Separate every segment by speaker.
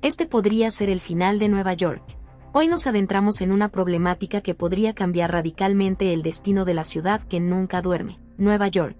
Speaker 1: Este podría ser el final de Nueva York. Hoy nos adentramos en una problemática que podría cambiar radicalmente el destino de la ciudad que nunca duerme, Nueva York.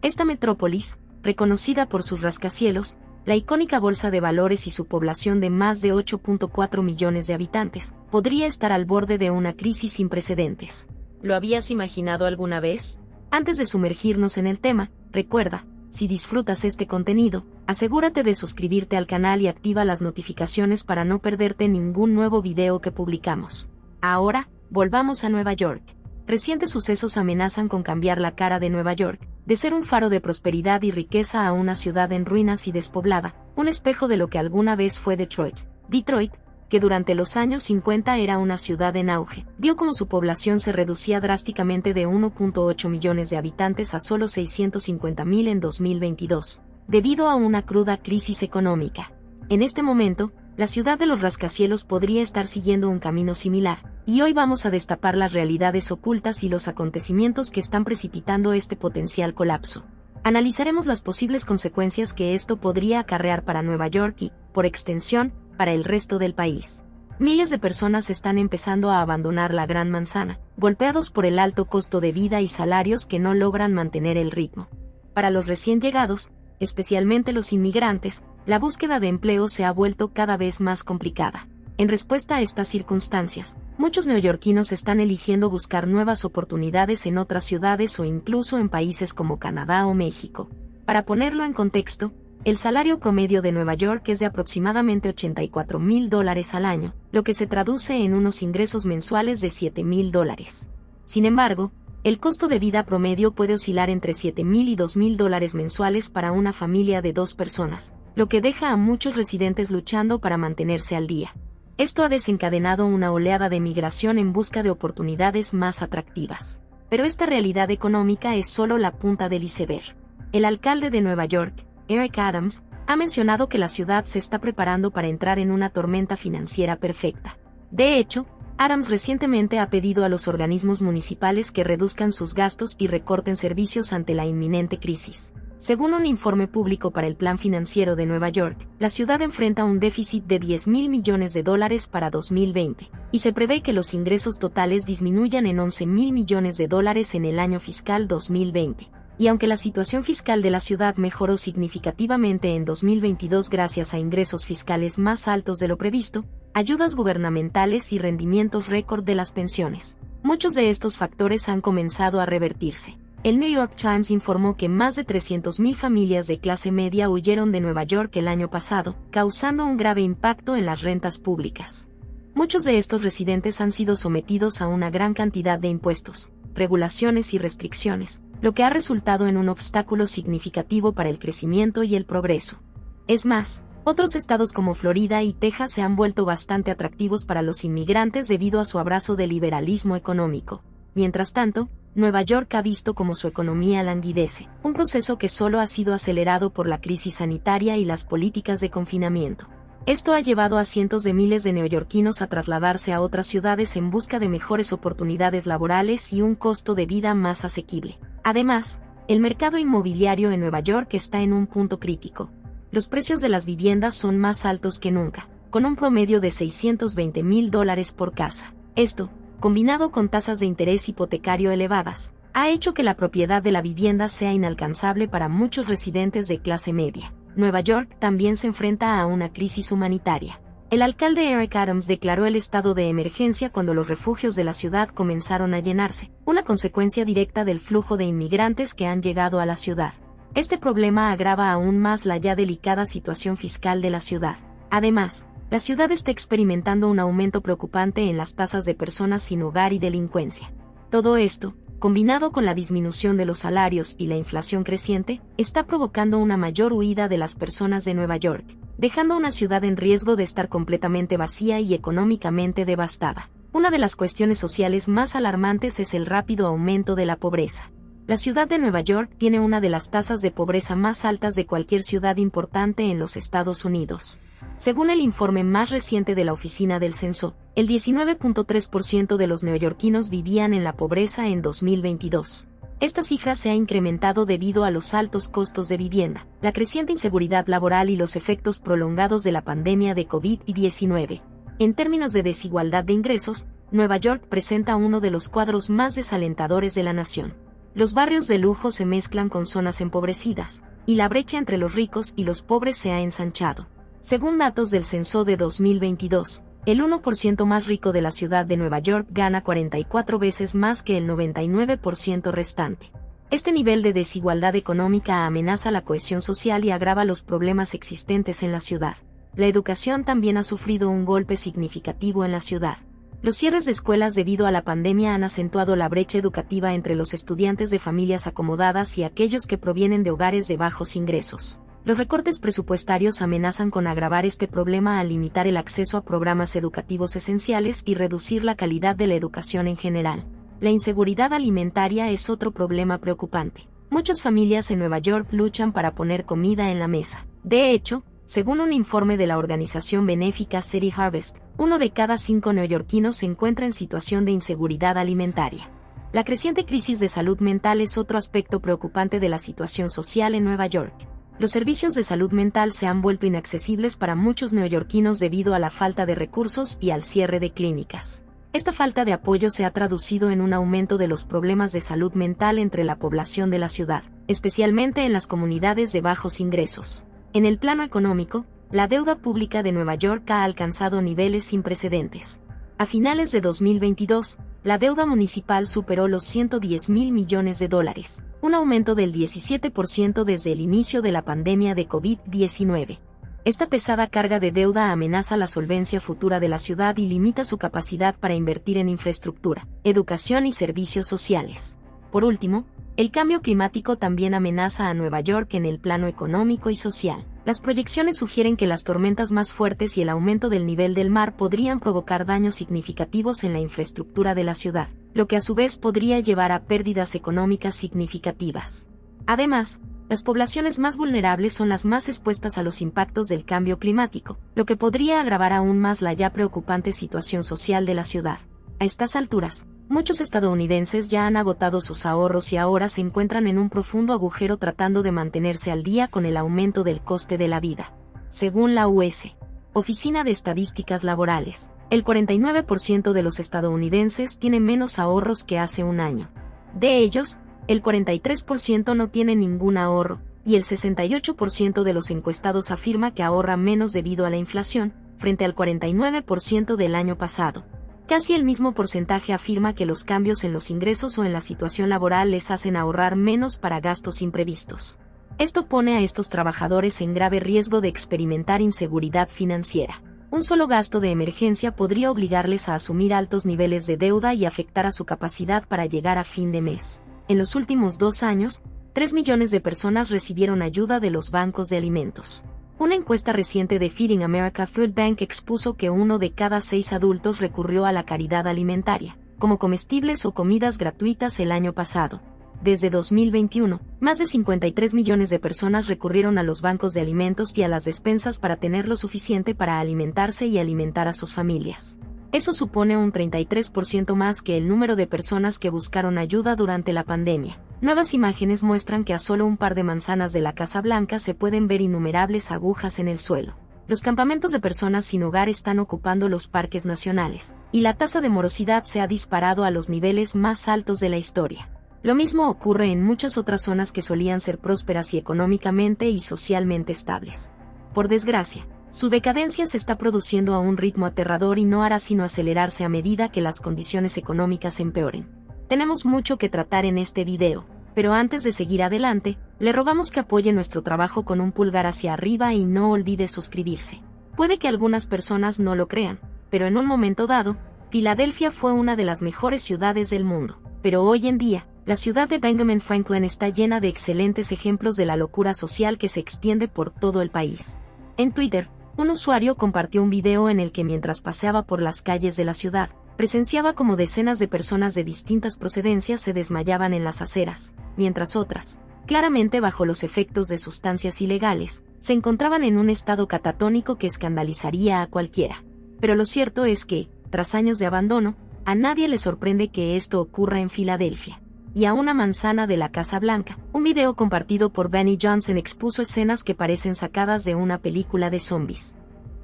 Speaker 1: Esta metrópolis, reconocida por sus rascacielos, la icónica bolsa de valores y su población de más de 8.4 millones de habitantes, podría estar al borde de una crisis sin precedentes. ¿Lo habías imaginado alguna vez? Antes de sumergirnos en el tema, recuerda, si disfrutas este contenido, asegúrate de suscribirte al canal y activa las notificaciones para no perderte ningún nuevo video que publicamos. Ahora, volvamos a Nueva York. Recientes sucesos amenazan con cambiar la cara de Nueva York, de ser un faro de prosperidad y riqueza a una ciudad en ruinas y despoblada, un espejo de lo que alguna vez fue Detroit. Detroit, que durante los años 50 era una ciudad en auge, vio como su población se reducía drásticamente de 1.8 millones de habitantes a solo 650.000 en 2022, debido a una cruda crisis económica. En este momento, la ciudad de los rascacielos podría estar siguiendo un camino similar, y hoy vamos a destapar las realidades ocultas y los acontecimientos que están precipitando este potencial colapso. Analizaremos las posibles consecuencias que esto podría acarrear para Nueva York y, por extensión, para el resto del país. Miles de personas están empezando a abandonar la Gran Manzana, golpeados por el alto costo de vida y salarios que no logran mantener el ritmo. Para los recién llegados, especialmente los inmigrantes, la búsqueda de empleo se ha vuelto cada vez más complicada. En respuesta a estas circunstancias, muchos neoyorquinos están eligiendo buscar nuevas oportunidades en otras ciudades o incluso en países como Canadá o México. Para ponerlo en contexto, el salario promedio de Nueva York es de aproximadamente $84,000 al año, lo que se traduce en unos ingresos mensuales de $7,000. Sin embargo, el costo de vida promedio puede oscilar entre $7,000 y $2,000 mensuales para una familia de 2 personas, lo que deja a muchos residentes luchando para mantenerse al día. Esto ha desencadenado una oleada de migración en busca de oportunidades más atractivas. Pero esta realidad económica es solo la punta del iceberg. El alcalde de Nueva York, Eric Adams, ha mencionado que la ciudad se está preparando para entrar en una tormenta financiera perfecta. De hecho, Adams recientemente ha pedido a los organismos municipales que reduzcan sus gastos y recorten servicios ante la inminente crisis. Según un informe público para el Plan Financiero de Nueva York, la ciudad enfrenta un déficit de $10,000 millones para 2020, y se prevé que los ingresos totales disminuyan en $11,000 millones en el año fiscal 2020. Y aunque la situación fiscal de la ciudad mejoró significativamente en 2022 gracias a ingresos fiscales más altos de lo previsto, ayudas gubernamentales y rendimientos récord de las pensiones, muchos de estos factores han comenzado a revertirse. El New York Times informó que más de 300,000 familias de clase media huyeron de Nueva York el año pasado, causando un grave impacto en las rentas públicas. Muchos de estos residentes han sido sometidos a una gran cantidad de impuestos, regulaciones y restricciones, lo que ha resultado en un obstáculo significativo para el crecimiento y el progreso. Es más, otros estados como Florida y Texas se han vuelto bastante atractivos para los inmigrantes debido a su abrazo del liberalismo económico. Mientras tanto, Nueva York ha visto cómo su economía languidece, un proceso que solo ha sido acelerado por la crisis sanitaria y las políticas de confinamiento. Esto ha llevado a cientos de miles de neoyorquinos a trasladarse a otras ciudades en busca de mejores oportunidades laborales y un costo de vida más asequible. Además, el mercado inmobiliario en Nueva York está en un punto crítico. Los precios de las viviendas son más altos que nunca, con un promedio de $620,000 por casa. Esto, combinado con tasas de interés hipotecario elevadas, ha hecho que la propiedad de la vivienda sea inalcanzable para muchos residentes de clase media. Nueva York también se enfrenta a una crisis humanitaria. El alcalde Eric Adams declaró el estado de emergencia cuando los refugios de la ciudad comenzaron a llenarse, una consecuencia directa del flujo de inmigrantes que han llegado a la ciudad. Este problema agrava aún más la ya delicada situación fiscal de la ciudad. Además, la ciudad está experimentando un aumento preocupante en las tasas de personas sin hogar y delincuencia. Todo esto, combinado con la disminución de los salarios y la inflación creciente, está provocando una mayor huida de las personas de Nueva York, dejando una ciudad en riesgo de estar completamente vacía y económicamente devastada. Una de las cuestiones sociales más alarmantes es el rápido aumento de la pobreza. La ciudad de Nueva York tiene una de las tasas de pobreza más altas de cualquier ciudad importante en los Estados Unidos. Según el informe más reciente de la Oficina del Censo, el 19.3% de los neoyorquinos vivían en la pobreza en 2022. Esta cifra se ha incrementado debido a los altos costos de vivienda, la creciente inseguridad laboral y los efectos prolongados de la pandemia de COVID-19. En términos de desigualdad de ingresos, Nueva York presenta uno de los cuadros más desalentadores de la nación. Los barrios de lujo se mezclan con zonas empobrecidas, y la brecha entre los ricos y los pobres se ha ensanchado. Según datos del censo de 2022, el 1% más rico de la ciudad de Nueva York gana 44 veces más que el 99% restante. Este nivel de desigualdad económica amenaza la cohesión social y agrava los problemas existentes en la ciudad. La educación también ha sufrido un golpe significativo en la ciudad. Los cierres de escuelas debido a la pandemia han acentuado la brecha educativa entre los estudiantes de familias acomodadas y aquellos que provienen de hogares de bajos ingresos. Los recortes presupuestarios amenazan con agravar este problema al limitar el acceso a programas educativos esenciales y reducir la calidad de la educación en general. La inseguridad alimentaria es otro problema preocupante. Muchas familias en Nueva York luchan para poner comida en la mesa. De hecho, según un informe de la organización benéfica City Harvest, 1 de cada 5 neoyorquinos se encuentra en situación de inseguridad alimentaria. La creciente crisis de salud mental es otro aspecto preocupante de la situación social en Nueva York. Los servicios de salud mental se han vuelto inaccesibles para muchos neoyorquinos debido a la falta de recursos y al cierre de clínicas. Esta falta de apoyo se ha traducido en un aumento de los problemas de salud mental entre la población de la ciudad, especialmente en las comunidades de bajos ingresos. En el plano económico, la deuda pública de Nueva York ha alcanzado niveles sin precedentes. A finales de 2022, la deuda municipal superó los $110,000 millones, un aumento del 17% desde el inicio de la pandemia de COVID-19. Esta pesada carga de deuda amenaza la solvencia futura de la ciudad y limita su capacidad para invertir en infraestructura, educación y servicios sociales. Por último, el cambio climático también amenaza a Nueva York en el plano económico y social. Las proyecciones sugieren que las tormentas más fuertes y el aumento del nivel del mar podrían provocar daños significativos en la infraestructura de la ciudad, lo que a su vez podría llevar a pérdidas económicas significativas. Además, las poblaciones más vulnerables son las más expuestas a los impactos del cambio climático, lo que podría agravar aún más la ya preocupante situación social de la ciudad. A estas alturas, muchos estadounidenses ya han agotado sus ahorros y ahora se encuentran en un profundo agujero tratando de mantenerse al día con el aumento del coste de la vida. Según la US Oficina de Estadísticas Laborales, el 49% de los estadounidenses tiene menos ahorros que hace un año. De ellos, el 43% no tiene ningún ahorro, y el 68% de los encuestados afirma que ahorra menos debido a la inflación, frente al 49% del año pasado. Casi el mismo porcentaje afirma que los cambios en los ingresos o en la situación laboral les hacen ahorrar menos para gastos imprevistos. Esto pone a estos trabajadores en grave riesgo de experimentar inseguridad financiera. Un solo gasto de emergencia podría obligarles a asumir altos niveles de deuda y afectar a su capacidad para llegar a fin de mes. En los últimos 2 años, 3 millones de personas recibieron ayuda de los bancos de alimentos. Una encuesta reciente de Feeding America Food Bank expuso que 1 de cada 6 adultos recurrió a la caridad alimentaria, como comestibles o comidas gratuitas el año pasado. Desde 2021, más de 53 millones de personas recurrieron a los bancos de alimentos y a las despensas para tener lo suficiente para alimentarse y alimentar a sus familias. Eso supone un 33% más que el número de personas que buscaron ayuda durante la pandemia. Nuevas imágenes muestran que a solo un par de manzanas de la Casa Blanca se pueden ver innumerables agujas en el suelo. Los campamentos de personas sin hogar están ocupando los parques nacionales, y la tasa de morosidad se ha disparado a los niveles más altos de la historia. Lo mismo ocurre en muchas otras zonas que solían ser prósperas y económicamente y socialmente estables. Por desgracia, su decadencia se está produciendo a un ritmo aterrador y no hará sino acelerarse a medida que las condiciones económicas empeoren. Tenemos mucho que tratar en este video, pero antes de seguir adelante, le rogamos que apoye nuestro trabajo con un pulgar hacia arriba y no olvide suscribirse. Puede que algunas personas no lo crean, pero en un momento dado, Filadelfia fue una de las mejores ciudades del mundo. Pero hoy en día, la ciudad de Benjamin Franklin está llena de excelentes ejemplos de la locura social que se extiende por todo el país. En Twitter, un usuario compartió un video en el que mientras paseaba por las calles de la ciudad, presenciaba como decenas de personas de distintas procedencias se desmayaban en las aceras, mientras otras, claramente bajo los efectos de sustancias ilegales, se encontraban en un estado catatónico que escandalizaría a cualquiera. Pero lo cierto es que, tras años de abandono, a nadie le sorprende que esto ocurra en Filadelfia. y a una manzana de la Casa Blanca. Un video compartido por Benny Johnson expuso escenas que parecen sacadas de una película de zombies.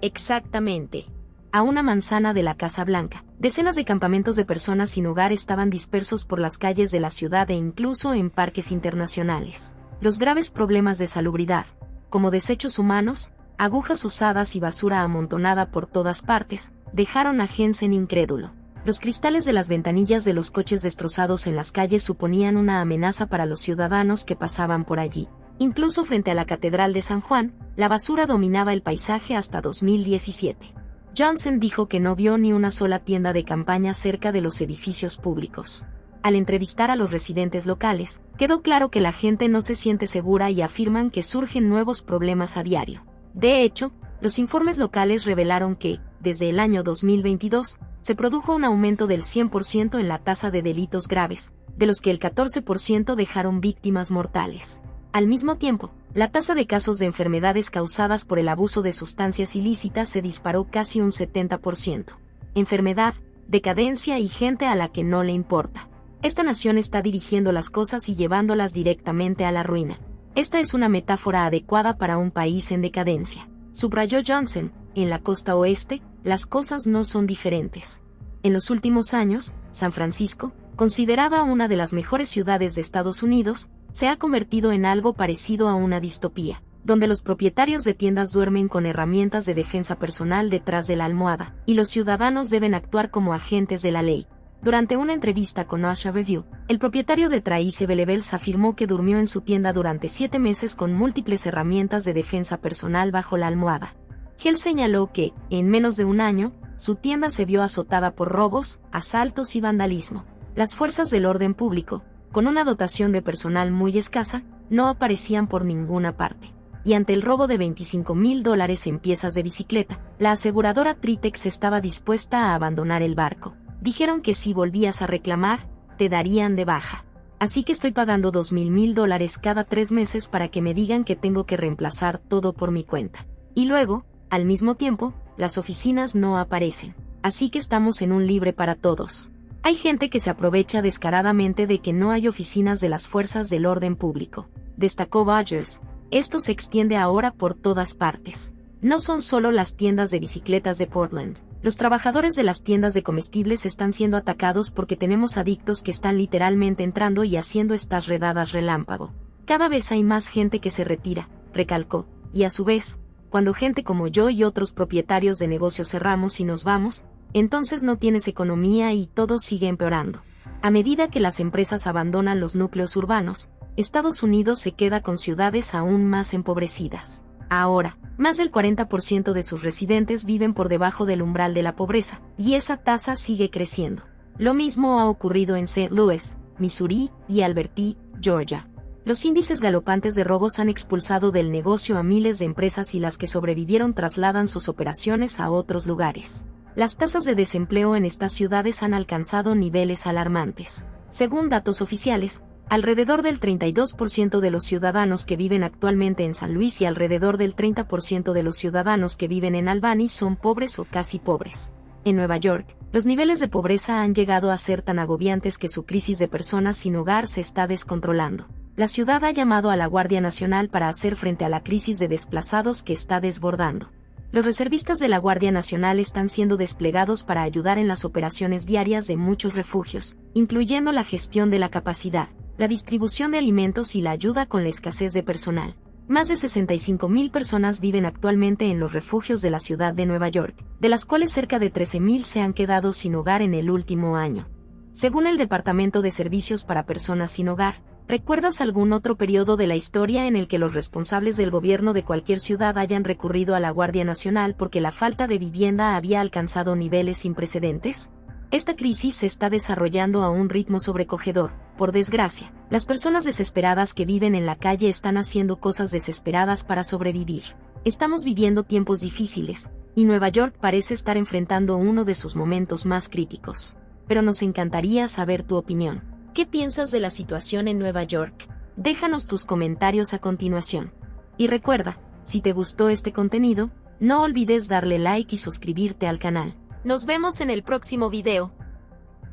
Speaker 1: Exactamente. A una manzana de la Casa Blanca. Decenas de campamentos de personas sin hogar estaban dispersos por las calles de la ciudad e incluso en parques internacionales. Los graves problemas de salubridad, como desechos humanos, agujas usadas y basura amontonada por todas partes, dejaron a Jensen incrédulo. Los cristales de las ventanillas de los coches destrozados en las calles suponían una amenaza para los ciudadanos que pasaban por allí. Incluso frente a la Catedral de San Juan, la basura dominaba el paisaje hasta 2017. Johnson dijo que no vio ni una sola tienda de campaña cerca de los edificios públicos. Al entrevistar a los residentes locales, quedó claro que la gente no se siente segura y afirman que surgen nuevos problemas a diario. De hecho, los informes locales revelaron que, desde el año 2022, se produjo un aumento del 100% en la tasa de delitos graves, de los que el 14% dejaron víctimas mortales. Al mismo tiempo, la tasa de casos de enfermedades causadas por el abuso de sustancias ilícitas se disparó casi un 70%. Enfermedad, decadencia y gente a la que no le importa. Esta nación está dirigiendo las cosas y llevándolas directamente a la ruina. Esta es una metáfora adecuada para un país en decadencia. Subrayó Johnson, en la costa oeste, las cosas no son diferentes. En los últimos años, San Francisco, considerada una de las mejores ciudades de Estados Unidos, se ha convertido en algo parecido a una distopía, donde los propietarios de tiendas duermen con herramientas de defensa personal detrás de la almohada, y los ciudadanos deben actuar como agentes de la ley. Durante una entrevista con OSHA Review, el propietario de Tracy Belevels afirmó que durmió en su tienda durante 7 meses con múltiples herramientas de defensa personal bajo la almohada. Él señaló que, en menos de un año, su tienda se vio azotada por robos, asaltos y vandalismo. Las fuerzas del orden público, con una dotación de personal muy escasa, no aparecían por ninguna parte. Y ante el robo de $25,000 en piezas de bicicleta, la aseguradora Tritex estaba dispuesta a abandonar el barco. Dijeron que si volvías a reclamar, te darían de baja. Así que estoy pagando $2,000 cada 3 meses para que me digan que tengo que reemplazar todo por mi cuenta. Y luego, al mismo tiempo, las oficinas no aparecen. Así que estamos en un libre para todos. Hay gente que se aprovecha descaradamente de que no hay oficinas de las fuerzas del orden público. Destacó Rogers. Esto se extiende ahora por todas partes. No son solo las tiendas de bicicletas de Portland. Los trabajadores de las tiendas de comestibles están siendo atacados porque tenemos adictos que están literalmente entrando y haciendo estas redadas relámpago. Cada vez hay más gente que se retira, recalcó, y a su vez, cuando gente como yo y otros propietarios de negocios cerramos y nos vamos, entonces no tienes economía y todo sigue empeorando. A medida que las empresas abandonan los núcleos urbanos, Estados Unidos se queda con ciudades aún más empobrecidas. Ahora, más del 40% de sus residentes viven por debajo del umbral de la pobreza, y esa tasa sigue creciendo. Lo mismo ha ocurrido en St. Louis, Missouri, y Alberti, Georgia. Los índices galopantes de robos han expulsado del negocio a miles de empresas y las que sobrevivieron trasladan sus operaciones a otros lugares. Las tasas de desempleo en estas ciudades han alcanzado niveles alarmantes. Según datos oficiales, alrededor del 32% de los ciudadanos que viven actualmente en San Luis y alrededor del 30% de los ciudadanos que viven en Albany son pobres o casi pobres. En Nueva York, los niveles de pobreza han llegado a ser tan agobiantes que su crisis de personas sin hogar se está descontrolando. La ciudad ha llamado a la Guardia Nacional para hacer frente a la crisis de desplazados que está desbordando. Los reservistas de la Guardia Nacional están siendo desplegados para ayudar en las operaciones diarias de muchos refugios, incluyendo la gestión de la capacidad, la distribución de alimentos y la ayuda con la escasez de personal. Más de 65,000 personas viven actualmente en los refugios de la ciudad de Nueva York, de las cuales cerca de 13,000 se han quedado sin hogar en el último año. Según el Departamento de Servicios para Personas sin Hogar, ¿recuerdas algún otro periodo de la historia en el que los responsables del gobierno de cualquier ciudad hayan recurrido a la Guardia Nacional porque la falta de vivienda había alcanzado niveles sin precedentes? Esta crisis se está desarrollando a un ritmo sobrecogedor. Por desgracia, las personas desesperadas que viven en la calle están haciendo cosas desesperadas para sobrevivir. Estamos viviendo tiempos difíciles, y Nueva York parece estar enfrentando uno de sus momentos más críticos. Pero nos encantaría saber tu opinión. ¿Qué piensas de la situación en Nueva York? Déjanos tus comentarios a continuación. Y recuerda, si te gustó este contenido, no olvides darle like y suscribirte al canal. Nos vemos en el próximo video.